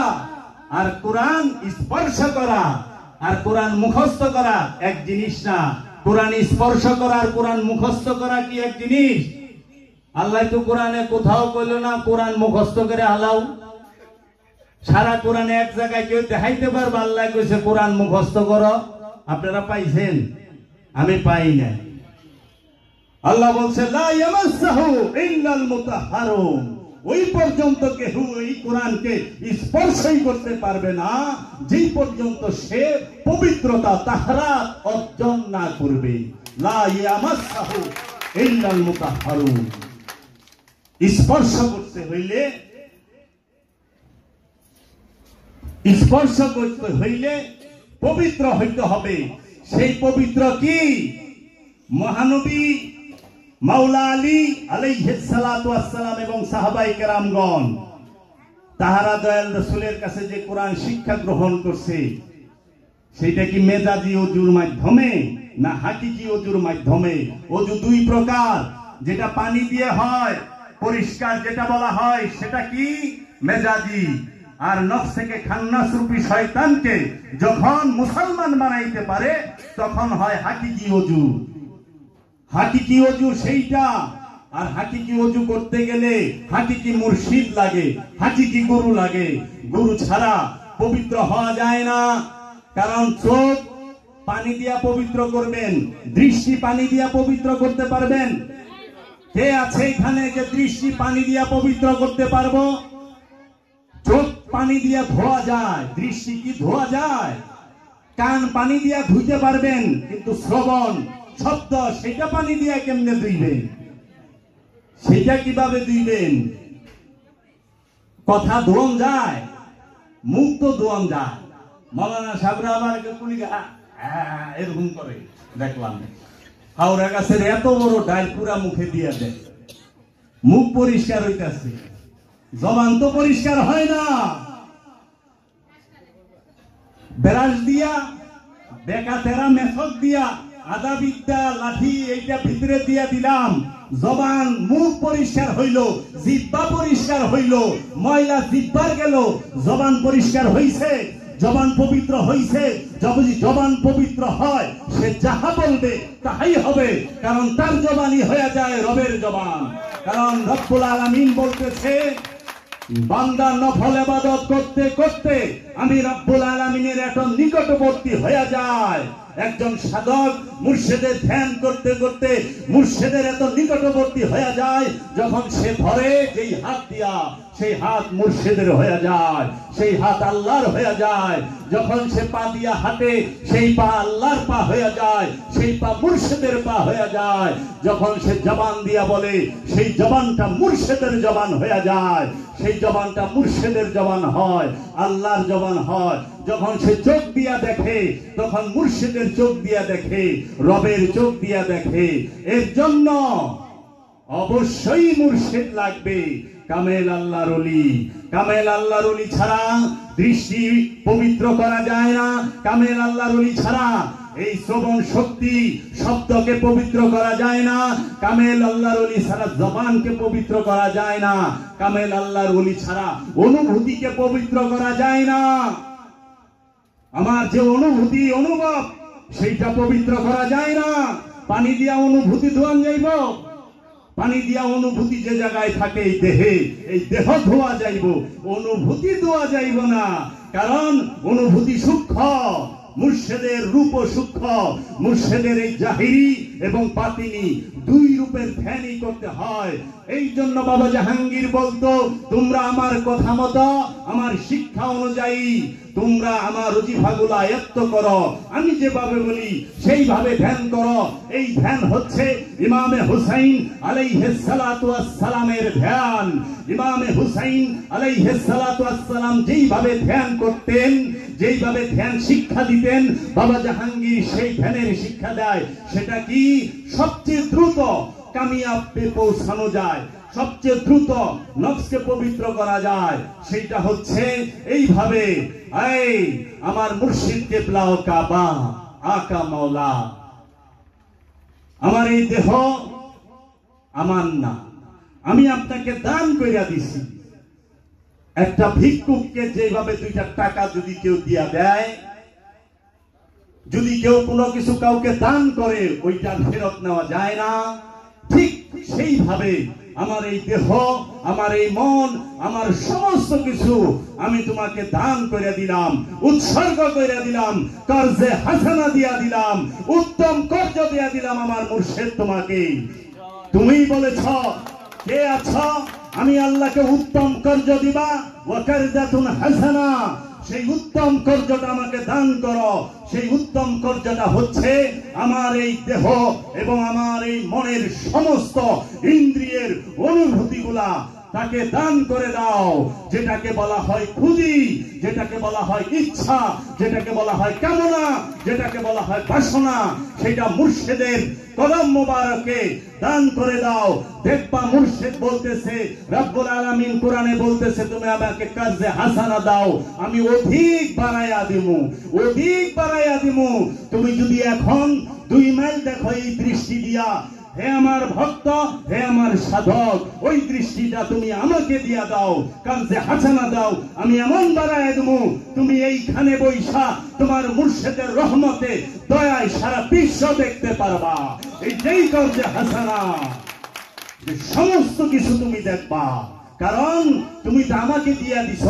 আর কোরআন স্পর্শ করা আর কোরআন মুখস্থ করা এক জিনিস না। কোরআন স্পর্শ করা আর কোরআন মুখস্থ করা কি এক জিনিস? আল্লাহ তো কোরআনে কোথাও কইল না কোরআন মুখস্থ করে হালাও। সারা কোরআনে এক জায়গায় কেউ দেখাইতে পারবে আল্লাহ কইছে কোরআন মুখস্থ করো? আপনারা পাইছেন? আমি পাই না। আল্লাহ বলছে লা ইয়ামাসসাহু ইল্লাল মুতাহহারুন, ওই পর্যন্ত কেউ এই কোরআনকে স্পর্শই করতে পারবে না যেই পর্যন্ত সে পবিত্রতা তাহরাত অর্জন না করবে। লা ইয়ামাসসাহু ইল্লাল মুতাহহারুন, স্পর্শ করতে হইলে, স্পর্শ করতে হইলে পবিত্র হইতে হবে। সেই পবিত্র কি? মহানবী মাওলা আলী আলাইহিস সালাতু ওয়াস সালাম এবং সাহাবায়ে কেরামগণ তাহারা দয়াল রাসূলের কাছে যে কোরআন শিক্ষা গ্রহণ করছে, সেটা কি মেজাজি ওযুর মাধ্যমে না হাকিকি ওযুর মাধ্যমে? ওযু দুই প্রকার, যেটা পানি দিয়ে হয় পরিষ্কার, যেটা বলা হয় সেটা কি মেজাজি। আর নফসকে খান্নাস রূপী শয়তানকে যখন মুসলমান বানাইতে পারে তখন হয় হাকিকি ওযু। হাকিকি ওযু সেইটা। আর হাকিকি ওযু করতে গেলে হাকিকি মুর্শিদ লাগে, হাকিকি গুরু লাগে। গুরু ছাড়া পবিত্র হওয়া যায় না। কারণ চোখ পানি দিয়া পবিত্র করবেন, দৃষ্টি পানি দিয়া পবিত্র করতে পারবেন? কে আছে এখানে যে দৃষ্টি পানি দিয়া পবিত্র করতে পারবো? চোখ পানি দিয়া ধোয়া যায়, দৃষ্টি কি ধোয়া যায়? কান পানি দিয়া ধুইতে পারবেন, কিন্তু শ্রবণ শব্দ সেটা পানি দিয়া কেমনে ধুইবেন? সেটা কিভাবে ধুইবেন? কথা ধোন যায়, মুখ তো ধোন যায়। মৌলানা সাহেবরা আমার এরকম করে দেখলাম, হাওড়া গাছের এত বড় ডাল পুরা মুখে দিয়ে দেয়, মুখ পরিষ্কার হইতেছে, জবান তো পরিষ্কার হয় না। ব্রাশ দিয়া, বেকা তেরা মেথড দিয়া, আদা বিদ্যা লাঠি এইটা ভিতরে দিয়া দিলাম, জবান মুখ পরিষ্কার হইল, জিহ্বা পরিষ্কার হইল, ময়লা জিহ্বার গেল, জবান পরিষ্কার হইছে, জবান পবিত্র হইছে। যদি জবান পবিত্র হয় সে যাহা বলবে তাহাই হবে, কারণ তার জবানই হয়ে যায় রবের জবান। কারণ রব্বুল আলামিন বলতেছে বান্দা নফল ইবাদত করতে করতে আমি রব্বুল আলামিনের এত নিকটবর্তী হয়ে যায়। একজন সাধক মুর্শিদের ধ্যান করতে করতে মুর্শিদের এত নিকটবর্তী হয়ে যায়, যখন সে ধরে যেই হাত দিয়া সেই হাত মুর্শিদের হয়ে যায়, সেই হাত আল্লাহর হয়ে যায়। যখন সে পা দিয়া হাঁটে সেই পা আল্লাহর পা হয়ে যায়, সেই পা মুর্শিদের পা হয়ে যায়। যখন সে জবান দিয়া বলে সেই জবানটা মুর্শিদের জবান হয়ে যায়, সেই জবানটা মুর্শিদের জবান হয়, আল্লাহর জবান হয়। যখন সে চোখ দিয়া দেখে তখন মুর্শিদের চোখ দিয়া দেখে, রবের চোখ দিয়া দেখে। এর জন্য অবশ্যই মুর্শিদ লাগবে, কামেল আল্লাহর ওলি। কামেল আল্লাহর ওলি ছাড়া দৃষ্টি পবিত্র করা যায় না, কামেল আল্লাহর ওলি ছাড়া এই শ্রবণ শক্তি শব্দকে পবিত্র করা যায় না, কামেল আল্লাহর ওলি ছাড়া জবানকে পবিত্র করা যায় না, কামেল আল্লাহর ওলি ছাড়া অনুভূতিকে পবিত্র করা যায় না। আমার যে অনুভূতি অনুভব সেইটা পবিত্র করা যায় না। পানি দিয়া অনুভূতি ধোয়ান যাইব? পানি দিয়া অনুভূতি যে জায়গায় থাকে এই দেহে, এই দেহ ধোয়া যাইব, অনুভূতি ধোয়া যাইব না। কারণ অনুভূতি সূক্ষ্ম, মুর্শিদের রূপ সূক্ষ্ম। মুর্শিদের এই জাহিরি এবং বাতিনি দুই রূপের ধ্যানই করতে হয়। এই জন্য বাবা জাহাঙ্গীর বলতো, তোমরা আমার কথা মতো আমার শিক্ষা অনুযায়ী তোমরা আমার ওজিফাগুলো আয়ত্ত করো, আমি যেভাবে বলি সেইভাবে ধ্যান করো। এই ধ্যান হচ্ছে ইমামে হুসাইন আলাইহিস সালাতু ওয়াস সালামের ধ্যান। ইমামে হুসাইন আলাইহিস সালাতু ওয়াস সালাম যেইভাবে ধ্যান করতেন, যেইভাবে ধ্যান শিক্ষা দিতেন, বাবা জাহাঙ্গীর সেই ধ্যানের শিক্ষা দেয়। সেটা কি? সবচেয়ে দ্রুত কামিয়াবে পৌঁছানো যায়, সবচেয়ে দ্রুত নফসকে পবিত্র করা যায়। সেটা হচ্ছে এইভাবে, এই আমার মুর্শিদ কেবলা ও কাবা আকা মাওলা, আমার এই দেহ আমার না, আমি আপনাকে দান কইরা দিছি। একটা ভিক্ষুককে যেভাবে 2টা টাকা যদি কেউ দিয়া দেয়, যদি কেউ কোনো কিছু কাউকে দান করে ওইটা ফেরত নেওয়া যায় না, ঠিক সেইভাবে আমার এই দেহ, আমার এই মন, আমার সমস্ত কিছু আমি তোমাকে দান করে দিলাম, উৎসর্গ করে দিলাম, কর্জে হাসানা দিয়া দিলাম, উত্তম কর্জ দিয়া দিলাম আমার মুর্শিদ তোমাকে। তুমি বলেছ কে আছো, আমি আল্লাহকে উত্তম কর্জ দিবা, ওয়াকারদাতুন হাসানা, সেই উত্তম কর্জটা আমাকে দান করো। সেই উত্তম কর্জটা হচ্ছে আমার এই দেহ এবং আমার এই মনের সমস্ত ইন্দ্রিয়ের অনুভূতিগুলা তাকে দান করে দাও। যেটাকে বলা হয় খুদি, যেটাকে বলা হয় ইচ্ছা, যেটাকে বলা হয় কামনা, যেটাকে বলা হয় বাসনা, সেটা মুর্শিদের কদম মোবারকে দান করে দাও। দেখবা মুর্শিদ বলতেছে, রব্বুল আলামিন কোরআনে বলতেছে, তুমি আমাকে কাজে হাসানা দাও, আমি অধিক বাড়াইয়া দিমু, অধিক বাড়াইয়া দিমু। তুমি যদি এখন 2 মাইল দেখো এই দৃষ্টি দিয়া, হে আমার ভক্ত, হে আমার সাধক, ওই দৃষ্টিটা তুমি আমাকে দিয়া দাও, কাজে হাসানা দাও, আমি এমন বাড়াইয়া দেবো, তুমি এইখানে বৈশা তোমার মুর্শিদের রহমতে দয়ায় সারা বিশ্ব দেখতে পারবা। এই যেই কাজে হাসানা, সমস্ত কিছু তুমি দেখবা, কারণ তুমি তো আমাকে দিয়া দিছ।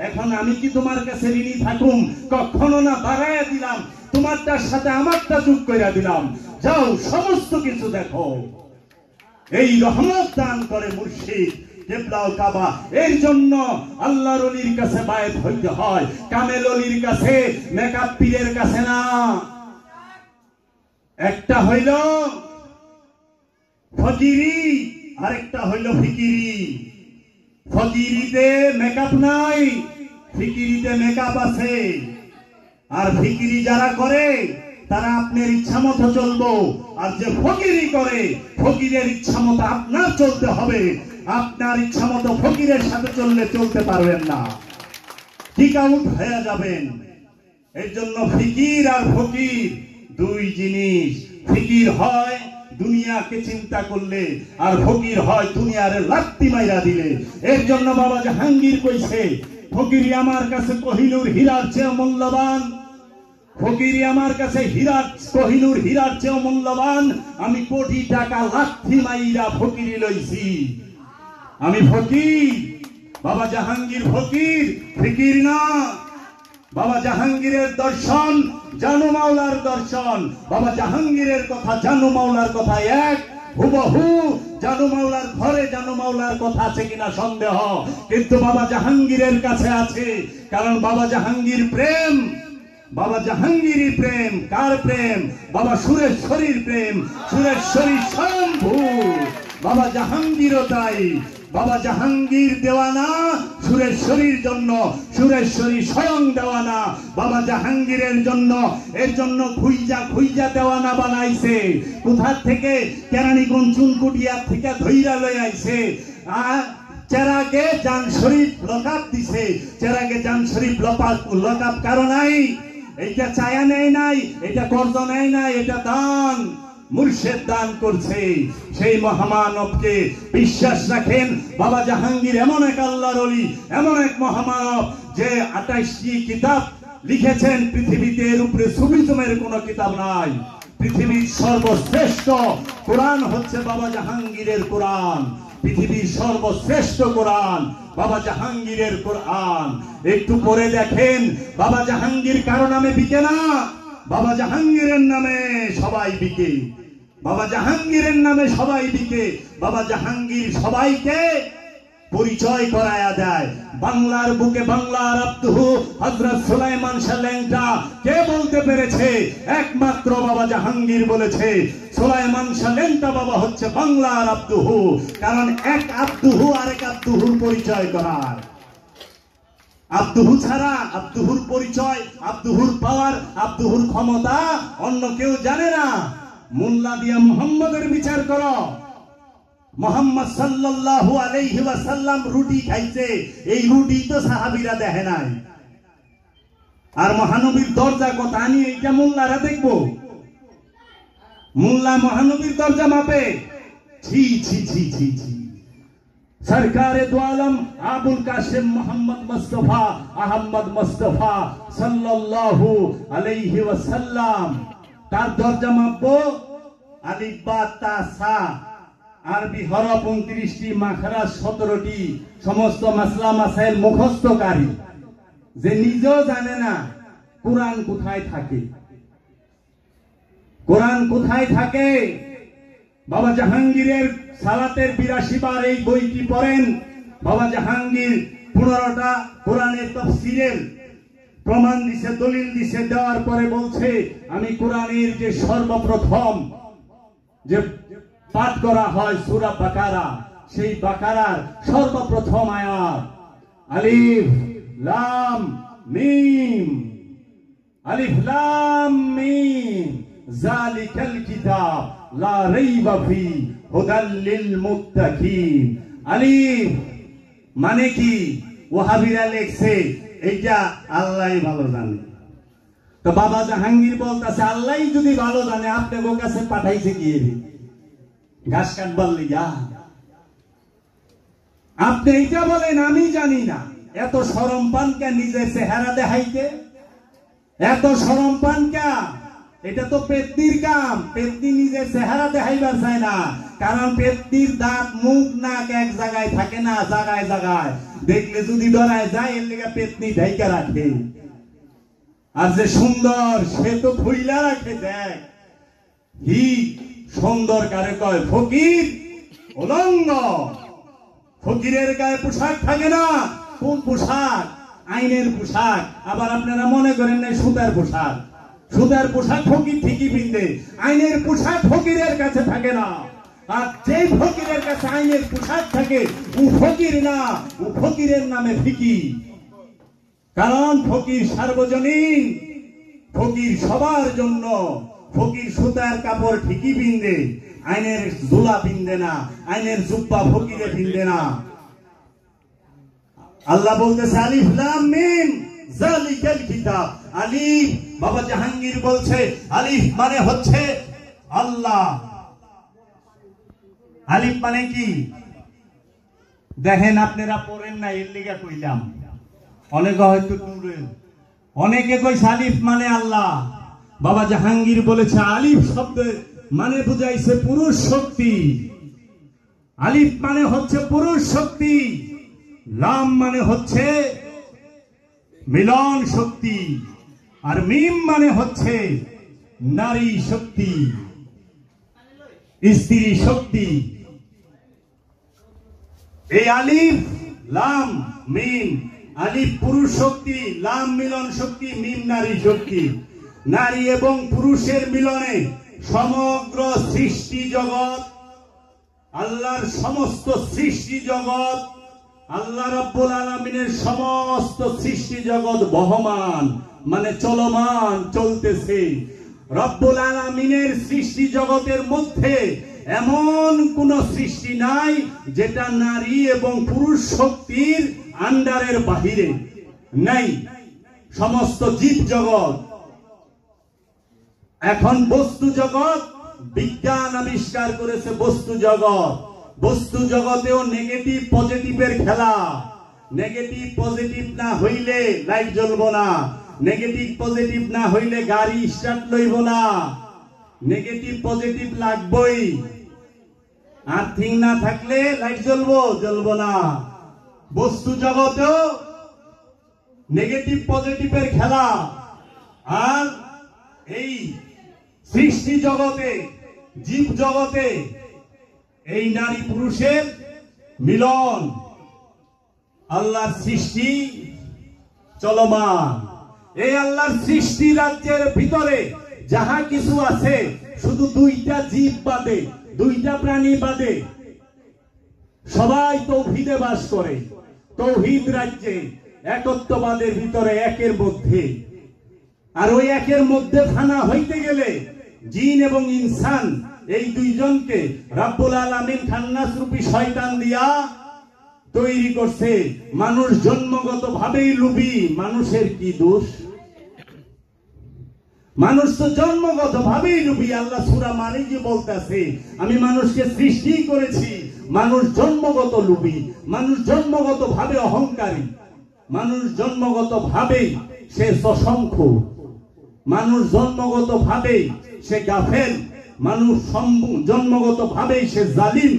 এখন আমি কি তোমার কাছে ঋণী থাকুম? কখনো না। বাড়াইয়া দিলাম, তোমারটার সাথে আমারটা যোগ করে দিলাম, যাও সমস্ত কিছু দেখো। এই রহমত দান করে মুর্শিদ কেবলা ও কাবা। এর জন্য আল্লাহর ওলির কাছে বায়াত হইতে হয়, কামেল ওলির কাছে, মেকআপ পীরের কাছে না। একটা হইল ফকিরি, আরেকটা হইল ফিকিরি। ফকিরিতে মেকআপ নাই, ফিকিরিতে মেকআপ আছে। আর ফিকিরি যারা করে তারা আপনার ইচ্ছা মতো চলবো, আর যে ফকিরি করে ফকিরের ইচ্ছা মতো আপনার চলতে হবে। আপনার ইচ্ছা মতো ফকিরের সাথে চললে চলতে পারবেন না, ঠিক আউট হয়ে যাবেন। এর জন্য ফিকির আর ফকির দুই জিনিস। ফিকির হয় দুনিয়াকে চিন্তা করলে, আর ফকির হয় দুনিয়ার লাত্তি মাইরা দিলে। এর জন্য বাবা জাহাঙ্গীর কইছে, ফকিরি আমার কাছে কোহিনূর হীরার চেয়ে মূল্যবান, ফকিরি আমার কাছে কোহিনূর হীরার চেয়ে মূল্যবান। আমি কোটি টাকা লাত্তি মাইরা ফকিরি লইছি, আমি ফকির। বাবা জাহাঙ্গীর ফকির, ফিকির না। বাবা জাহাঙ্গীরের দর্শন জানু মাওলার দর্শন, বাবা জাহাঙ্গীরের কথা জানু মাওলার কথা এক। হুবহু জানু মাওলার ঘরে জানু মাওলার কথা আছে কিনা সন্দেহ, কিন্তু বাবা জাহাঙ্গীরের কাছে আছে। কারণ বাবা জাহাঙ্গীর প্রেম, বাবা জাহাঙ্গীরই প্রেম। কার প্রেম? বাবা সুরেশ্বরীর প্রেম। সুরেশ্বরী স্বয়ম্ভু, বাবা জাহাঙ্গীরও তাই। বাবা জাহাঙ্গীর দেওয়ানা সুরেশ্বরীর জন্য, সুরেশ্বরী স্বয়ং দেওয়ানা বাবা জাহাঙ্গীরের জন্য। এর জন্য খুইজা খুইজা দেওয়ানা বানাইছে। কোথা থেকে? কেরানীগঞ্জ চুনকুটিয়া থেকে ধইরা লই আইছে। চেরাগে জান শরীফ লকাপ দিছে। চেরাগে জান শরীফ লকাপ কারণ নাই, এটা চায়া নেয় নাই, এটা কর্জ নেয় নাই, এটা দান মুর্শেদ দান করছে। সেই মহামানবকে বিশ্বাস রাখেন। বাবা জাহাঙ্গীর এমন এক আল্লাহর ওলি, এমন এক মহামানব যে 28টি কিতাব লিখেছেন। পৃথিবীতে এর উপরে সুফিজমের কোনো কিতাব নাই। পৃথিবীর সর্বশ্রেষ্ঠ কোরআন হচ্ছে বাবা জাহাঙ্গীরের কোরআন। পৃথিবীর সর্বশ্রেষ্ঠ কোরআন বাবা জাহাঙ্গীরের কোরআন। একটু পরে দেখেন, বাবা জাহাঙ্গীর কারো নামে বিকে না, বাবা জাহাঙ্গীরের নামে সবাই বিকে। বাবা জাহাঙ্গীরের নামে সবাই বিকে। বাবা জাহাঙ্গীর সবাইকে পরিচয় করায়া দেয়। বাংলার বুকে বাংলার আব্দুহু হযরত সুলাইমান শাহ ল্যাংটা কে বলতে পেরেছে? একমাত্র বাবা জাহাঙ্গীর বলেছে। সুলাইমান শাহ ল্যাংটা বাবা হচ্ছে বাংলার আব্দুহু। কারণ এক আব্দুহু আরেক আব্দুহুর পরিচয় করার। আব্দুহু ছাড়া আব্দুহুর পরিচয়, আব্দুহুর পাওয়ার, আব্দুহুর ক্ষমতা অন্য কেউ জানে না। মোল্লা দিয়া মুহাম্মদের বিচার করো। মুহাম্মদ সাল্লাল্লাহু আলাইহি ওয়াসাল্লাম রুটি খাইছে, এই রুটি তো সাহাবীরা দেখে নাই। আর মহানবীর দরজা কত আনি এইটা মোল্লারা দেখবো? মোল্লা মহানবীর দরজা মাপে? ছি ছি ছি ছি ছি। সরকারে দু আলম আবুল কাসেম মোহাম্মদ মুস্তাফা আহমদ মুস্তাফা সাল্লাল্লাহু আলাইহি ওয়াসাল্লাম, তার দরজা মাপবো? আলিফ বা তা সা, আরবি হরফ 29টি, মাখরাজ 17টি, সমস্ত মাসলা মাসাইল মুখস্থকারী, যে নিজেও জানে না কোরআন কোথায় থাকে। কোরআন কোথায় থাকে? বাবা জাহাঙ্গীরের সালাতের 82 বার এই বইটি পড়েন। বাবা জাহাঙ্গীর 15টা কোরআনের তাফসীরের প্রমাণ দিছে, দলিল দিছে। দেওয়ার পরে বলছে, আমি কোরআনের যে সর্বপ্রথম যে পাঠ করা হয় সূরা বাকারা, সেই বাকারার সর্বপ্রথম আয়াত আলিফ লাম মিম, আলিফ লাম মিম যালিকাল কিতাব লা রাইবা ফি হুদাল লিল মুত্তাকিন। আলিফ মানে কি? ওয়াহাবিরা লেখছে, এইটা আল্লাহই ভালো জানে। তো বাবা জাহাঙ্গীর বলতেছে, আল্লাহই যদি ভালো জানে, আপনাদের কাছে পাঠাইছে কি ঘাস কাটবার লিগা? আপনি এইটা বলেন আমি জানি না। এত শরম পান কে নিজের চেহারা দেখাইতে? এত শরম পান কে? এটা তো পেত্নির কাম। পেত্নি নিজের চেহারা দেখাইবার চায় না, কারণ পেত্নির দাঁত মুখ নাক এক জায়গায় থাকে না, জায়গায় জায়গায়। দেখলে যদি ডরায় যায়, এর লেগে পেত্নি ঢাইকা রাখে। আর যে সুন্দর সে তো খুইলা রাখে। দেখ হি সুন্দর কারে কয়? ফকির উলঙ্গ। ফকিরের গায়ে পোশাক থাকে না। কোন পোশাক? আইনের পোশাক। আবার আপনারা মনে করেন না সুতার পোশাক। সুতার পোশাক ফকির ঠিকই পিনবে, আইনের পোশাক ফকিরের কাছে থাকে না। আর যে ফকিরের কাছে আইনের পোশাক থাকে, ও ফকির না, ও ফকিরের নামে ফিকি। কারণ ফকির সার্বজনীন, ফকির সবার জন্য। ফকির সুতার কাপড় ঠিকই পিনবে, আইনের জোলা পিনবে না, আইনের জুব্বা ফকিরে পিনবে না। আল্লাহ বলতেছে আলিফ লাম মিম যালিকাল কিতাব। আলিফ, বাবা জাহাঙ্গীর বলছে আলিফ মানে হচ্ছে আল্লাহ। আলিফ মানে কি? দেখেন আপনারা পড়েন না, এর লিগা কইলাম। অনেকে হয়তো টুরেন, অনেকে কইছে আলিফ মানে আল্লাহ। বাবা জাহাঙ্গীর বলেছে আলিফ শব্দ মানে বুঝাইছে পুরুষ শক্তি। আলিফ মানে হচ্ছে পুরুষ শক্তি, লাম মানে হচ্ছে মিলন শক্তি, আর মিম মানে হচ্ছে নারী শক্তি। স্ত্রী শক্তি। এই আলিফ লাম মিম, আলিফ পুরুষ শক্তি, লাম মিলন শক্তি, মিম নারী শক্তি। নারী এবং পুরুষের মিলনে সমগ্র সৃষ্টি জগৎ, আল্লাহর সমস্ত সৃষ্টি জগৎ, আল্লাহ রাব্বুল আলামিনের সমস্ত সৃষ্টি জগৎ বহমান, মানে চলমান, চলতেছে। রব্বুল আলামিনের সৃষ্টি জগতের মধ্যে এমন কোন সৃষ্টি নাই যেটা নারী এবং পুরুষ শক্তির আন্ডারের বাহিরে নাই। সমস্ত জীব জগৎ, এখন বস্তু জগৎ, বিজ্ঞান আবিষ্কার করেছে বস্তু জগৎ। বস্তু জগতেও নেগেটিভ পজিটিভের খেলা। নেগেটিভ পজিটিভ না হইলে লাইট জ্বলবো না, নেগেটিভ পজিটিভ না হইলে গাড়ি স্টার্ট লইব না, নেগেটিভ পজিটিভ লাগবই। আর্থিং না থাকলে লাইট জ্বলবো না। বস্তু জগতেও নেগেটিভ পজিটিভের খেলা। আর এই সৃষ্টি জগতে, জীব জগতে এই নারী পুরুষের মিলন, আল্লাহর সৃষ্টি চলমান। এই আল্লাহর সৃষ্টি রাজ্যের ভিতরে যাহা কিছু আছে, শুধু দুইটা জীব বাদে, দুইটা প্রাণী বাদে সবাই তৌহিদে বাস করে। তৌহিদ রাজ্যে একত্ববাদের ভিতরে একের মধ্যে। আর ওই একের মধ্যে ফানা হইতে গেলে জিন এবং ইনসান এই দুইজনকে রাব্বুল আলামিন খান্নাস রূপী শয়তান দিয়া তৈরি করছে। মানুষ জন্মগত ভাবেই লোভী। মানুষের কি দোষ? মানুষ তো জন্মগত ভাবেই লোভী। আল্লাহ সূরা মারিজে বলতেছে, আমি মানুষকে সৃষ্টি করেছি। মানুষ জন্মগত লোভী, মানুষ জন্মগত ভাবে অহংকারী, মানুষ জন্মগত ভাবে সে অসংখ্য, মানুষ জন্মগত ভাবে সে গাফেল, মানুষ জন্মগত ভাবে সে জালিম।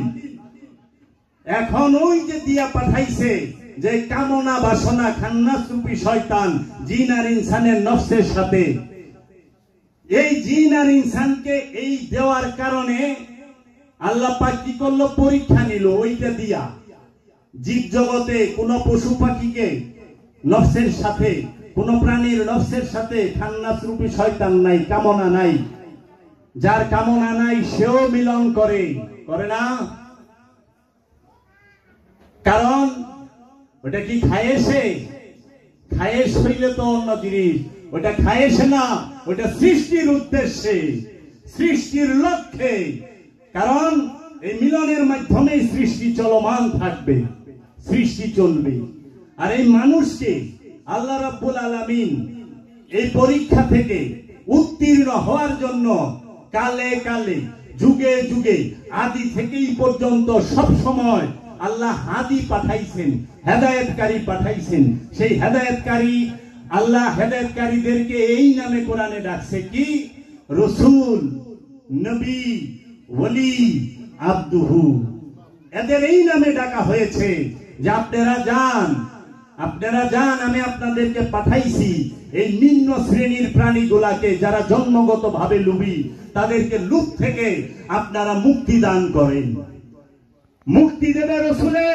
এখন ওই যে দিয়া পাঠাইছে যে কামনা বাসনা খান্নাস রূপী শয়তান জিন আর ইনসানের নফসের সাথে, এই জিন আর ইনসানকে এই দেওয়ার কারণে আল্লাহ পাক কি করলো? পরীক্ষা নিল ওইটা দিয়া। জীব জগতে কোন পশু পাখিকে নফসের সাথে, কোন প্রাণীর নফসের সাথে খান্নাস রূপী শয়তান নাই, কামনা নাই। যার কামনা নাই সেও মিলন করে, করে না? কারণ ওটা কি খায়েছে? খায়েশ হইলে তো অন্য জিনিস। ওটা খায়েছে না, ওটা সৃষ্টির উদ্দেশ্যে, সৃষ্টির লক্ষ্যে। কারণ এই মিলনের মাধ্যমে সৃষ্টি চলমান থাকবে, সৃষ্টি চলবে। আর এই মানুষকে আল্লাহ রাব্বুল আলামিন এই পরীক্ষা থেকে উত্তীর্ণ হওয়ার জন্য কালে কালে, যুগে যুগে, আদি থেকেই পর্যন্ত সব সময় আল্লাহ হাদি পাঠাইছেন, হেদায়েতকারী পাঠাইছেন। সেই হেদায়েতকারী, আল্লাহ হেদায়েতকারীদেরকে এই নামে কোরআনে ডাকছে কি? রাসূল, নবী, ওলি, আব্দুহু। এদের এই নামে ডাকা হয়েছে যে আপনারা যান, আপনারা যান, আমি আপনাদেরকে পাঠাইছি এই নিম্ন শ্রেণীর প্রাণীগুলাকে, যারা জন্মগত ভাবে লোভী, তাদেরকে লোভ থেকে আপনারা মুক্তি দান করেন। মুক্তি দেবে রসুলে।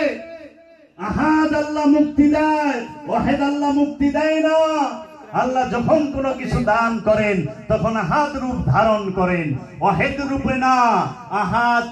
আহাদ আল্লাহ মুক্তি দেয়, ওয়াহিদ আল্লাহ মুক্তি দেয় না। আল্লাহ যখন কোন কিছু দান করেন তখন আহাদ রূপ ধারণ করেন, ওয়াহিদ রূপে না। আহাদ